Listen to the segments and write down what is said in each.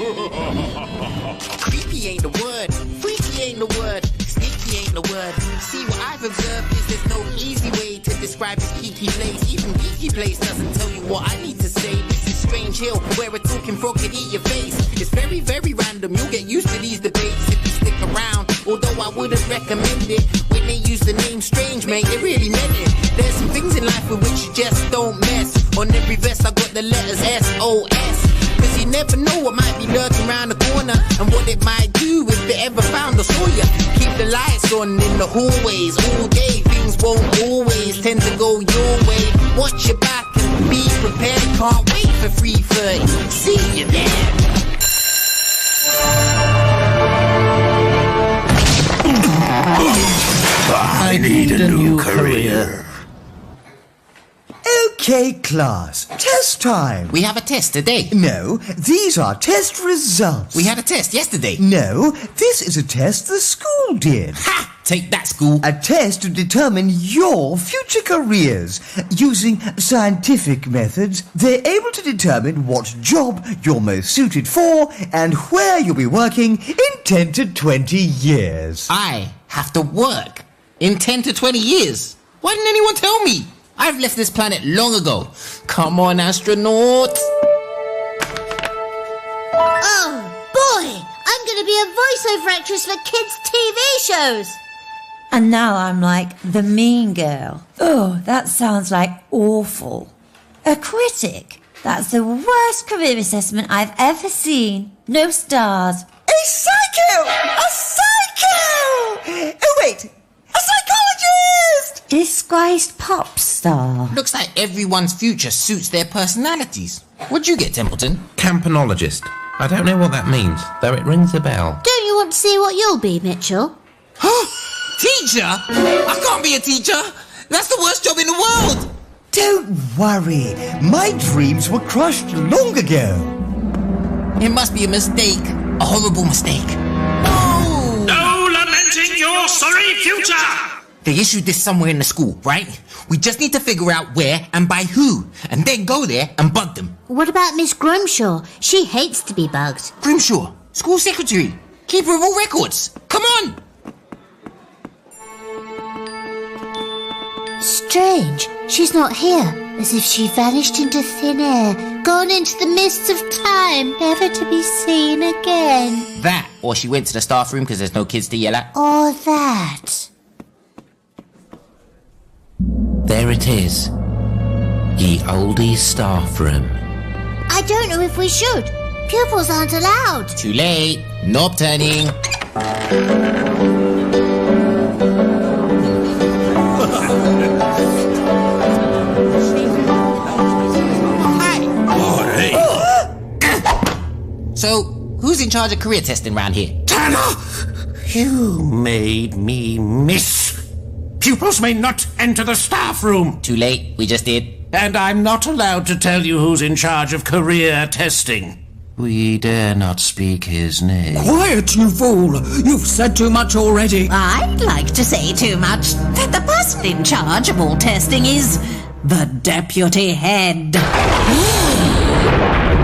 Creepy ain't the word, freaky ain't the word, sneaky ain't the word. See, what I've observed is there's no easy way to describe this geeky place. Even geeky place doesn't tell you what I need to say. This is Strange Hill, where a talking frog can eat your face. It's very, very random, you'll get used to these debates if you stick around. Although I wouldn't recommend it. When they use the name Strange, mate, they really meant it. There's some things in life with which you just don't mess. On every vest I got the letters S-O-S. Cause you never know what might be lurking around the corner, and what it might do if it ever found or saw you. Keep the lights on in the hallways all day. Things won't always tend to go your way. Watch your back and be prepared. Can't wait for 3:30. See you there. I need a new career. Okay, class. Test time. We have a test today. No, these are test results. We had a test yesterday. No, this is a test the school did. Ha! Take that, school. A test to determine your future careers. Using scientific methods, they're able to determine what job you're most suited for and where you'll be working in 10 to 20 years. I have to work in 10 to 20 years. Why didn't anyone tell me? I've left this planet long ago. Come on, astronauts. Oh, boy! I'm going to be a voiceover actress for kids' TV shows. And now I'm like the mean girl. Oh, that sounds like awful. A critic? That's the worst career assessment I've ever seen. No stars. A psycho! A psycho! Oh, wait. A psychologist! Disgraced pop star. Looks like everyone's future suits their personalities. What'd you get, Templeton? Campanologist. I don't know what that means, though it rings a bell. Don't you want to see what you'll be, Mitchell? Teacher? I can't be a teacher. That's the worst job in the world. Don't worry. My dreams were crushed long ago. It must be a mistake. A horrible mistake. No lamenting your sorry future! They issued this somewhere in the school, right? We just need to figure out where and by who, and then go there and bug them. What about Miss Grimshaw? She hates to be bugged. Grimshaw, school secretary, keeper of all records. Come on! Strange. She's not here. As if she vanished into thin air, gone into the mists of time, never to be seen again. That, or she went to the staff room because there's no kids to yell at. Or that. There it is. Ye olde staff room. I don't know if we should. Pupils aren't allowed. Too late. Knob turning. So, who's in charge of career testing round here? Tanner! You made me miss. Pupils may not enter the staff room. Too late, we just did. And I'm not allowed to tell you who's in charge of career testing. We dare not speak his name. Quiet, you fool! You've said too much already. I'd like to say too much. That the person in charge of all testing is the deputy head.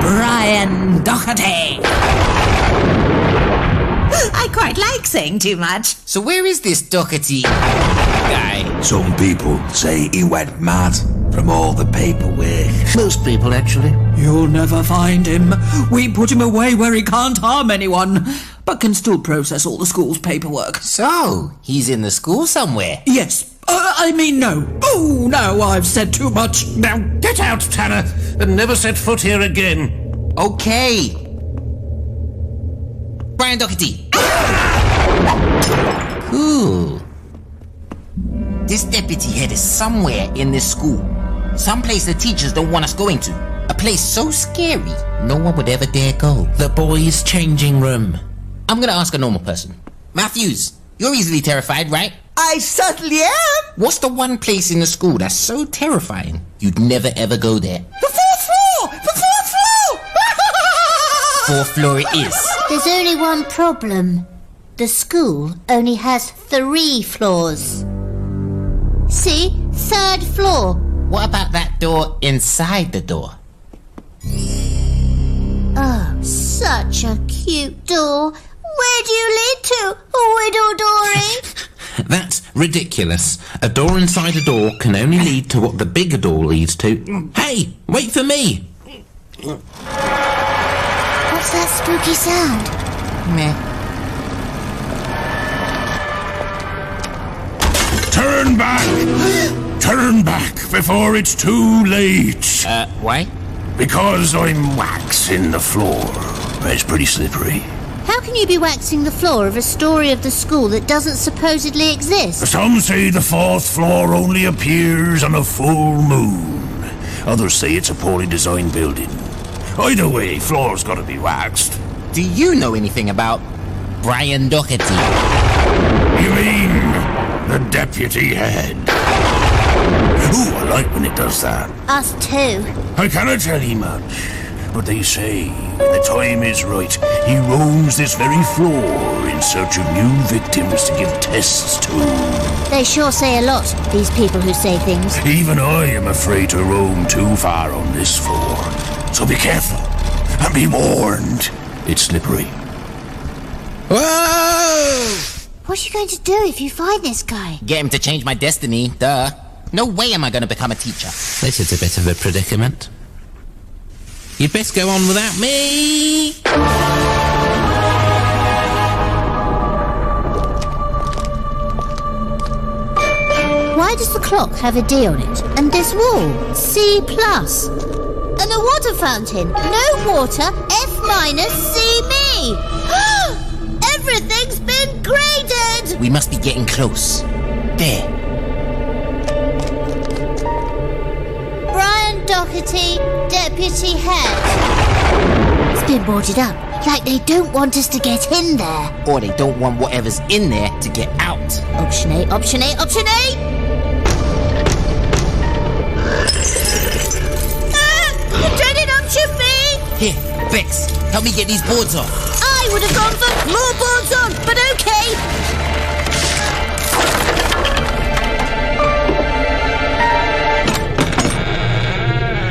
Brian Doherty. I quite like saying too much. So where is this Doherty guy? Some people say he went mad from all the paperwork. Most people, actually. You'll never find him. We put him away where he can't harm anyone, but can still process all the school's paperwork. So, he's in the school somewhere? Yes. I mean, no. Oh, no, I've said too much. Now get out, Tanner, and never set foot here again. Okay. Brian Doherty. Cool. This deputy head is somewhere in this school. Someplace the teachers don't want us going to. A place so scary, no one would ever dare go. The boys' changing room. I'm gonna ask a normal person. Matthews, you're easily terrified, right? I certainly am. What's the one place in the school that's so terrifying you'd never ever go there? The fourth floor! The fourth floor! Fourth floor it is. There's only one problem. The school only has 3 floors. See? 3rd floor. What about that door inside the door? Oh, so Such a cute door. Where do you lead to, Widow Dory? That's ridiculous. A door inside a door can only lead to what the bigger door leads to. Hey, wait for me! What's that spooky sound? Meh. Turn back! Turn back before it's too late. Why? Because I'm waxing the floor. It's pretty slippery. How can you be waxing the floor of a story of the school that doesn't supposedly exist? Some say the fourth floor only appears on a full moon. Others say it's a poorly designed building. Either way, floor's gotta be waxed. Do you know anything about Brian Doherty? You mean the deputy head? Ooh, I like when it does that. Us too. I cannot tell you much, but they say when the time is right, he roams this very floor in search of new victims to give tests to. They sure say a lot, these people who say things. Even I am afraid to roam too far on this floor. So be careful and be warned. It's slippery. Whoa! What are you going to do if you find this guy? Get him to change my destiny, duh. No way am I gonna become a teacher. This is a bit of a predicament. You'd best go on without me! Why does the clock have a D on it? And this wall? C+. And a water fountain? No water, F- C me! Everything's been graded! We must be getting close. There. Brian Doherty, deputy head. It's been boarded up, like they don't want us to get in there. Or they don't want whatever's in there to get out. Option A, option A, option A! The dreaded option B! Here, Bex, help me get these boards off. I would have gone for more boards on, but okay.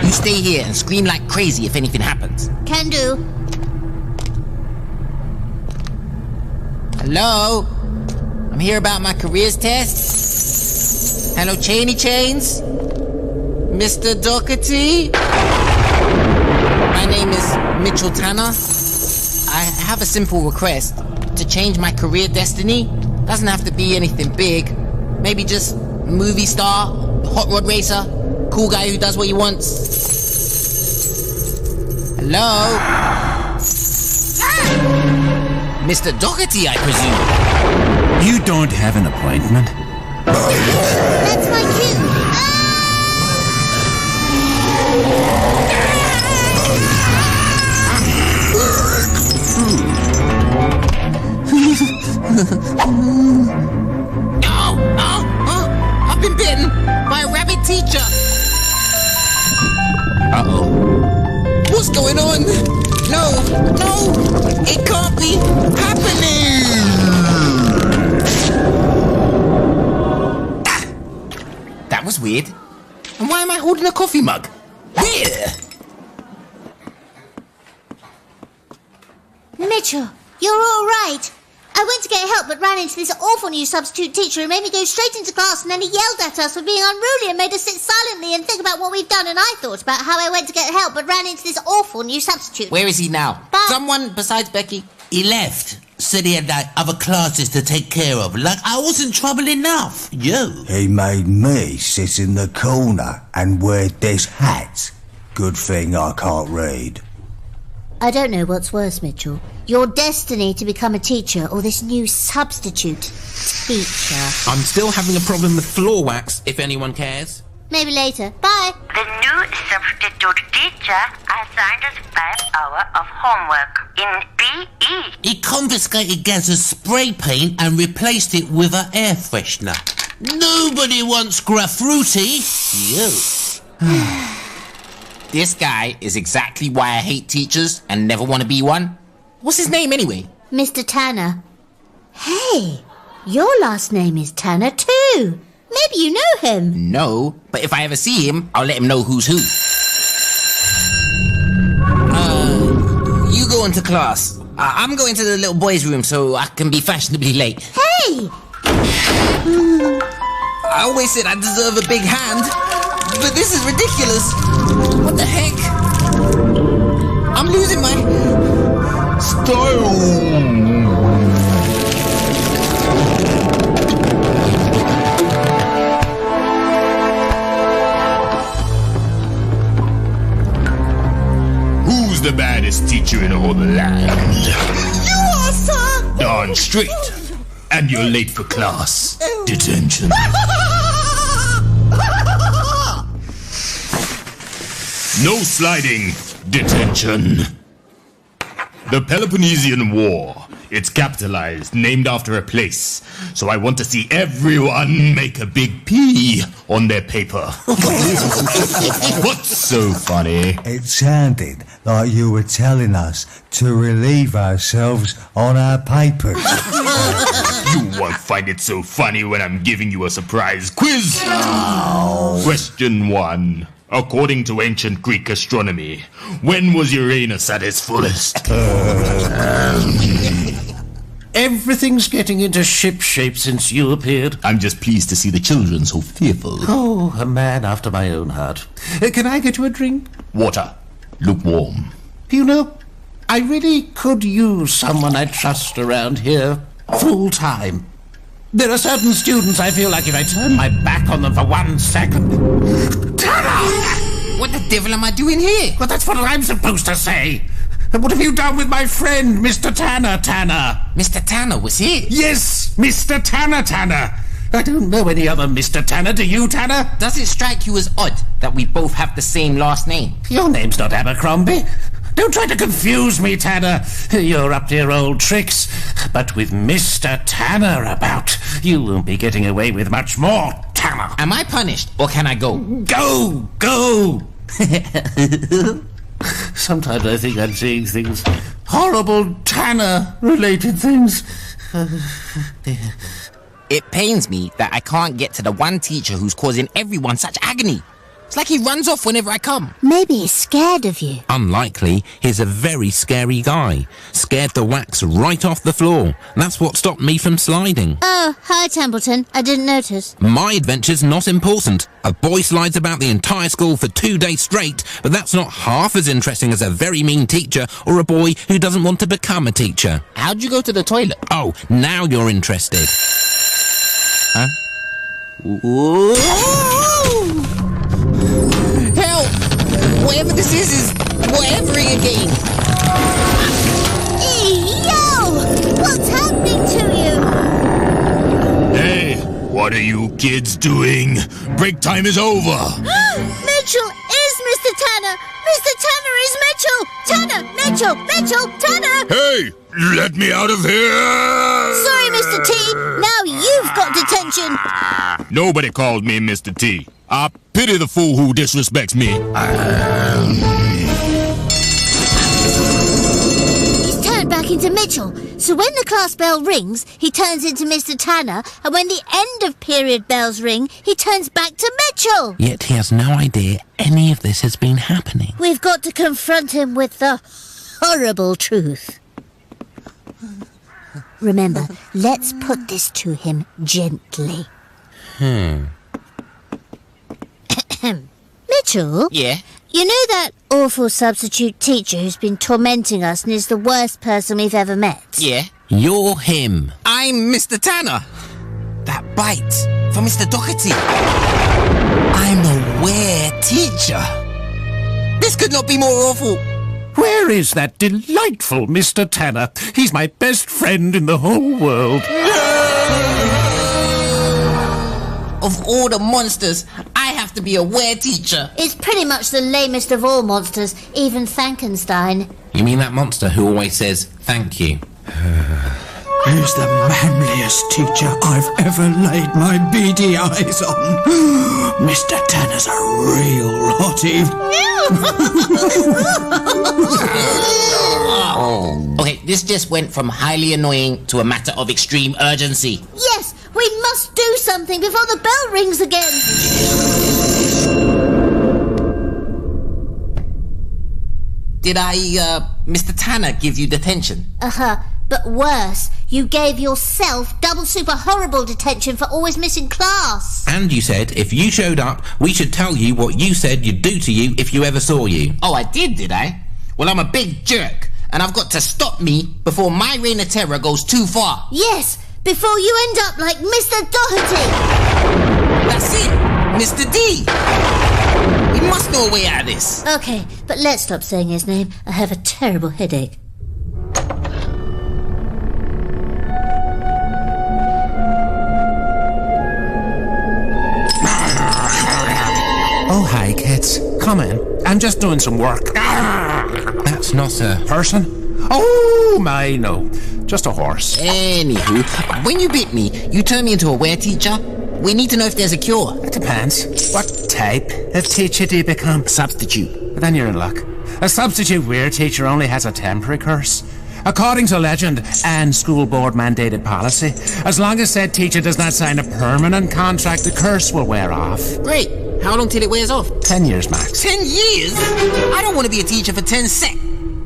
You stay here and scream like crazy if anything happens. Can do. Hello? I'm here about my careers test. Hello, Chainy Chains? Mr. Doherty? My name is Mitchell Tanner. I have a simple request. To change my career destiny. Doesn't have to be anything big. Maybe just movie star, hot rod racer, cool guy who does what he wants. Hello? Mr. Doherty, I presume. You don't have an appointment? That's my cue. I've been bitten by a rabbit teacher. Uh-oh. What's going on? No, it can't be happening. That was weird. And why am I holding a coffee mug? Weird. Mitchell, you're all right. I went to get help but ran into this awful new substitute teacher who made me go straight into class, and then he yelled at us for being unruly and made us sit silently and think about what we've done, and I thought about how I went to get help but ran into this awful new substitute. Where is he now? But someone besides Becky? He left. Said he had like other classes to take care of. Like I wasn't trouble enough. You. He made me sit in the corner and wear this hat. Good thing I can't read. I don't know what's worse, Mitchell. Your destiny to become a teacher or this new substitute teacher. I'm still having a problem with floor wax, if anyone cares. Maybe later. Bye. The new substitute teacher assigned us 5 hours of homework in PE. He confiscated Gaz's spray paint and replaced it with an air freshener. Nobody wants graffruity. You. This guy is exactly why I hate teachers and never want to be one. What's his name anyway? Mr. Tanner. Hey, your last name is Tanner too. Maybe you know him. No, but if I ever see him, I'll let him know who's who. You go going to class. I'm going to the little boys' room so I can be fashionably late. Hey! I always said I deserve a big hand, but this is ridiculous. What the heck? I'm losing my style. Who's the baddest teacher in all the land? You are, sir! Darn straight. And you're late for class. Detention. No sliding. Detention. The Peloponnesian War. It's capitalized, named after a place. So I want to see everyone make a big P on their paper. What's so funny? It sounded like you were telling us to relieve ourselves on our papers. You won't find it so funny when I'm giving you a surprise quiz. Question 1. According to ancient Greek astronomy, when was Uranus at its fullest? Everything's getting into shipshape since you appeared. I'm just pleased to see the children so fearful. Oh, a man after my own heart. Can I get you a drink? Water. Lukewarm. You know, I really could use someone I trust around here full time. There are certain students I feel like if I turn my back on them for 1 second... Tanner! What the devil am I doing here? Well, that's what I'm supposed to say. And what have you done with my friend, Mr. Tanner? Mr. Tanner was here? Yes, Mr. Tanner. I don't know any other Mr. Tanner. Do you, Tanner? Does it strike you as odd that we both have the same last name? Your name's not Abercrombie. Don't try to confuse me, Tanner. You're up to your old tricks. But with Mr. Tanner about, you won't be getting away with much more, Tanner. Am I punished, or can I go? Go! Sometimes I think I'm seeing things. Horrible Tanner-related things. It pains me that I can't get to the one teacher who's causing everyone such agony. It's like he runs off whenever I come. Maybe he's scared of you. Unlikely, he's a very scary guy. Scared the wax right off the floor. That's what stopped me from sliding. Oh, hi, Templeton. I didn't notice. My adventure's not important. A boy slides about the entire school for 2 days straight, but that's not half as interesting as a very mean teacher or a boy who doesn't want to become a teacher. How'd you go to the toilet? Oh, now you're interested. Huh? Ooh. Help! Whatever this is whatever again. Yo! What's happening to you? Hey, what are you kids doing? Break time is over. Mitchell is Mr. Tanner! Mr. Tanner is Mitchell! Tanner! Mitchell! Tanner! Hey, let me out of here! Sorry, Mr. T. Now you've got detention. Nobody called me Mr. T. I pity the fool who disrespects me. He's turned back into Mitchell. So when the class bell rings, he turns into Mr. Tanner, and when the end of period bells ring, he turns back to Mitchell. Yet he has no idea any of this has been happening. We've got to confront him with the horrible truth. Remember, let's put this to him gently. Mitchell? Yeah? You know that awful substitute teacher who's been tormenting us and is the worst person we've ever met? Yeah? You're him. I'm Mr. Tanner. That bite from Mr. Doherty. I'm a were teacher. This could not be more awful. Where is that delightful Mr. Tanner? He's my best friend in the whole world. Of all the monsters, I have to be a were teacher. It's pretty much the lamest of all monsters, even Frankenstein. You mean that monster who always says, thank you? He's the manliest teacher I've ever laid my beady eyes on. Mr. Tanner's a real hottie. Okay, this just went from highly annoying to a matter of extreme urgency. Yes, we must do something before the bell rings again. Did Mr. Tanner give you detention? But worse, you gave yourself double super horrible detention for always missing class. And you said if you showed up, we should tell you what you said you'd do to you if you ever saw you. Oh, I did I? Well, I'm a big jerk, and I've got to stop me before my reign of terror goes too far. Yes, before you end up like Mr. Doherty. That's it, Mr. D. We must know a way out of this. Okay, but let's stop saying his name. I have a terrible headache. Oh, hi, kids. Come in. I'm just doing some work. That's not a person? Oh, my, no. Just a horse. Anywho, when you bit me, you turned me into a were teacher. We need to know if there's a cure. It depends. What type of teacher do you become? Substitute. But then you're in luck. A substitute weird teacher only has a temporary curse. According to legend and school board mandated policy, as long as said teacher does not sign a permanent contract, the curse will wear off. Great. How long till it wears off? 10 years max. 10 years? I don't want to be a teacher for 10 sec.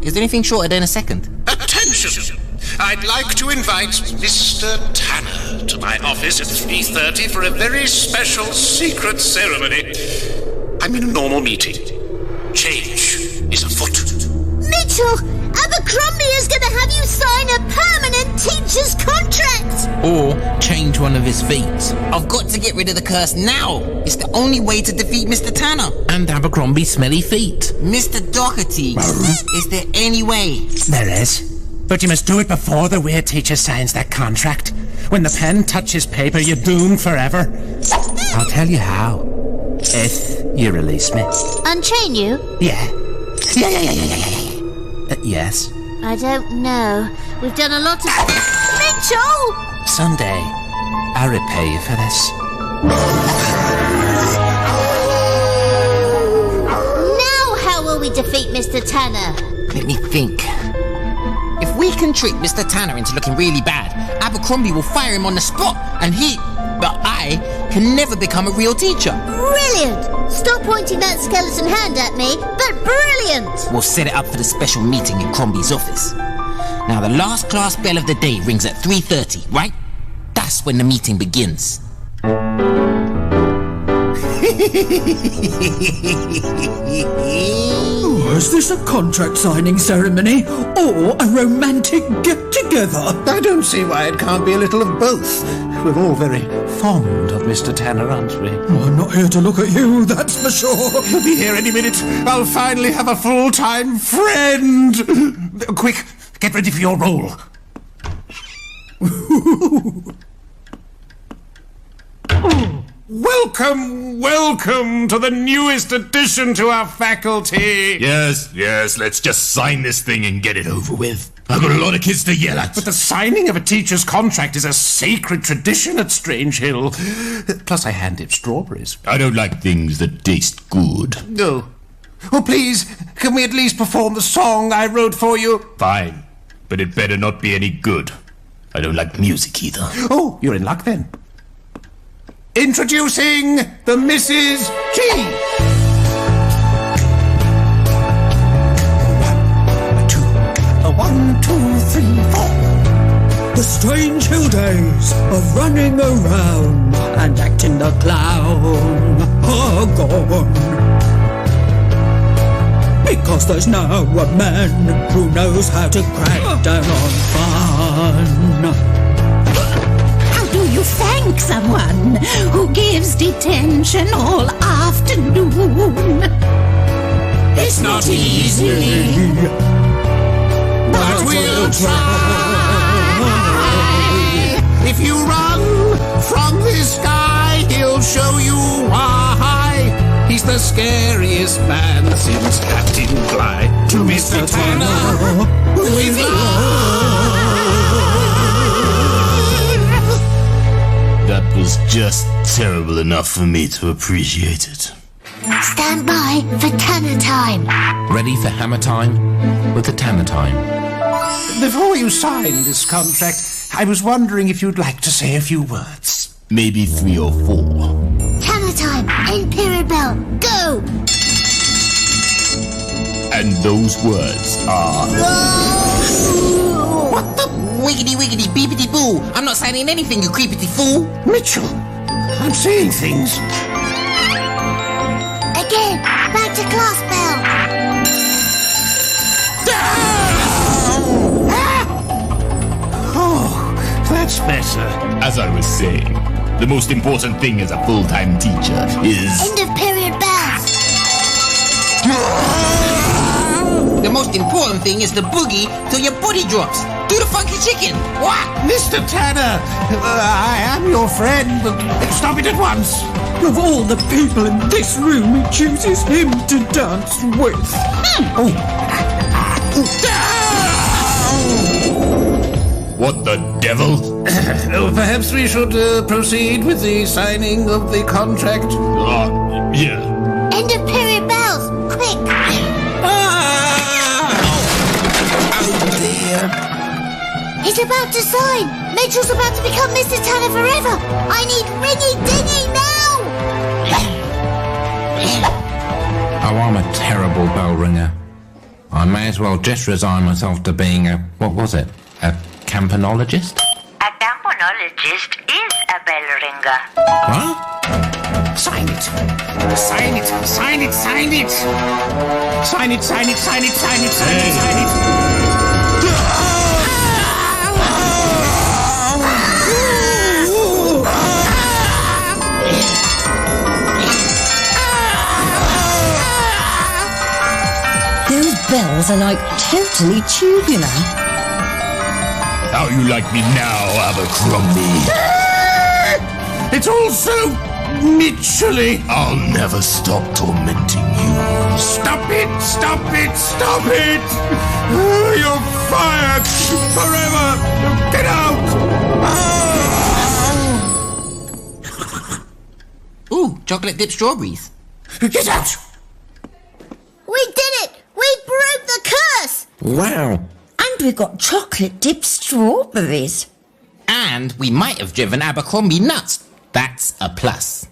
Is there anything shorter than a second? Attention! I'd like to invite Mr. Tanner to my office at 3:30 for a very special secret ceremony. I'm in a normal meeting. Change is afoot. Mitchell, Abercrombie is going to have you sign a permanent teacher's contract. Or change one of his feet. I've got to get rid of the curse now. It's the only way to defeat Mr. Tanner. And Abercrombie's smelly feet. Mr. Doherty, is there any way? There is. But you must do it before the weird teacher signs that contract. When the pen touches paper, you're doomed forever. I'll tell you how. If you release me. Unchain you? Yeah. Yes. I don't know. We've done a lot of... Mitchell! Someday, I'll repay you for this. Now how will we defeat Mr. Tanner? Let me think. If we can trick Mr. Tanner into looking really bad, Abercrombie will fire him on the spot, and I can never become a real teacher. Brilliant! Stop pointing that skeleton hand at me, but brilliant! We'll set it up for the special meeting in Crombie's office. Now, the last class bell of the day rings at 3:30, right? That's when the meeting begins. Is this a contract signing ceremony or a romantic get-together? I don't see why it can't be a little of both. We're all very fond of Mr. Tanner, aren't we? I'm not here to look at you, that's for sure. He'll be here any minute. I'll finally have a full-time friend. Quick, get ready for your role. Welcome to the newest addition to our faculty. Yes, let's just sign this thing and get it over with. I've got a lot of kids to yell at. But the signing of a teacher's contract is a sacred tradition at Strange Hill. Plus I hand him strawberries. I don't like things that taste good. No. Oh, please, can we at least perform the song I wrote for you? Fine, but it better not be any good. I don't like music either. Oh, you're in luck then. Introducing the Mrs. G. 1, 2, 3, 4. The Strange Hill days of running around and acting the clown are gone. Because there's now a man who knows how to crack down on fun. Do you thank someone who gives detention all afternoon? It's not easy, but we'll try. If you run from this guy, he'll show you why. He's the scariest man since Captain Clyde. To Mr. Tanner, with love. That was just terrible enough for me to appreciate it. Stand by for Tanner time. Ready for hammer time with the Tanner time. Before you sign this contract, I was wondering if you'd like to say a few words. Maybe 3 or 4. Tanner time, end period bell, go! And those words are... What the? Wiggity wiggity beepity boo. I'm not signing anything, you creepity fool. Mitchell, I'm seeing things. Again, back to class bell. Oh, that's better. As I was saying, the most important thing as a full-time teacher is... End of period bells. The most important thing is the boogie till your booty drops. Do the funky chicken. What? Mr. Tanner, I am your friend. Stop it at once. Of all the people in this room, he chooses him to dance with. What the devil? Perhaps we should proceed with the signing of the contract. Yeah. End of period bells. Quick. He's about to sign. Mitchell's about to become Mr. Tanner forever. I need ringy dingy now. Oh, I'm a terrible bell ringer. I may as well just resign myself to being a... what was it? A campanologist? A tamponologist is a bell ringer. What? Sign it. Sign it. Sign it. Sign it. Sign it. Sign it. Sign it. Sign it. Sign it. Sign it. Those bells are like totally tubular. How you like me now, Abercrombie? It's all so Mitchell-y. I'll never stop tormenting you. Stop it! Stop it! Stop it! You're fired forever! Get out! Ooh, chocolate dipped strawberries. Get out! We did it. We broke the curse. Wow. And we got chocolate dipped strawberries. And we might have driven Abercrombie nuts. That's a plus.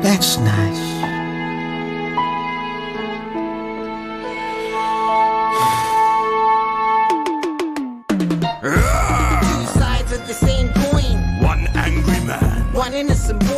That's nice. Two sides of the same coin. One angry man. One innocent boy.